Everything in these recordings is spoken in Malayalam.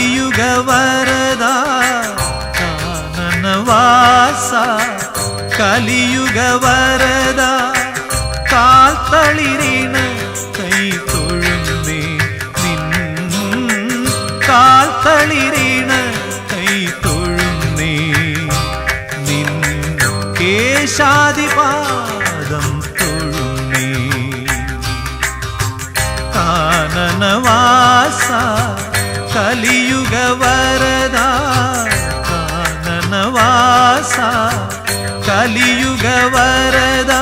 കലിയുഗ വരദ കാനനവാസ കലിയുഗ വരദ കാൽത്തളിരീണ കൈ തൊഴുന്നേ കാൽത്തളിരീണ കൈ തൊഴുന്നേ നിൻ കേശാദിപാദം തൊഴുന്നേ കാനനവാസ കലിയുഗ വരദ കാനനവാസ കലിയുഗ വരദ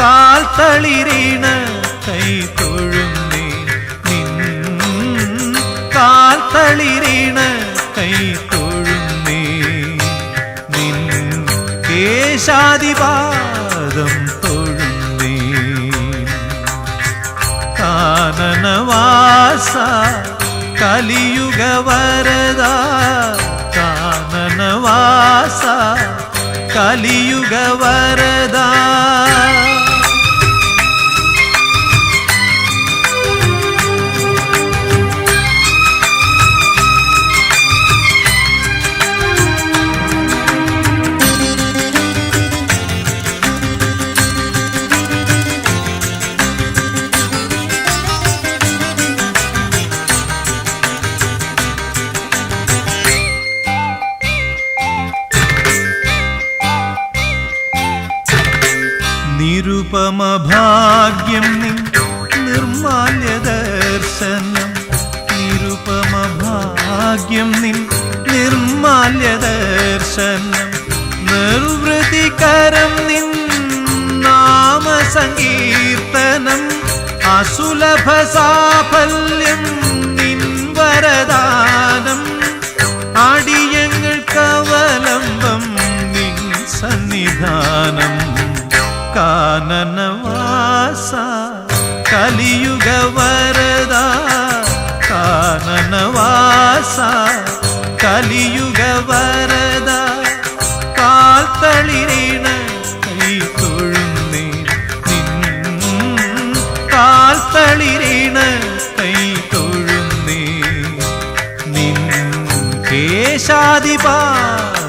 കാൽത്തളിരീണ കൈ തൊഴുന്നേ കാൽത്തളിരീണ കൈ തൊഴുന്നേ നിൻ കേശാദിപാദം തൊഴുന്നേ കാനനവാസ കലിയുഗ വരദ കാനനവാസ കലിയുഗ വരദ നിരുപമ ഭാഗ്യം നിൻ നിർമാല്യ ദർശനം നിരുപമ ഭാഗ്യം നിൻ നിർമാല്യ ദർശനം നിർവൃതികരം നിൻ നാമസങ്കീർത്തനം അസുലഭ സാഫല്യം നിൻ വരദാനം അടിയങ്ങൾക്കവലംബം നിൻ സന്നിധാനം കാനനവാസ കലിയുഗ വരദ കാനനവാസ കലിയുഗ വരദ കാൽത്തളിരീണ കൈ തൊഴുന്നേ കാൽത്തളിരീണ കൈ തൊഴുന്നേ നിൻ കേശാദിപാദം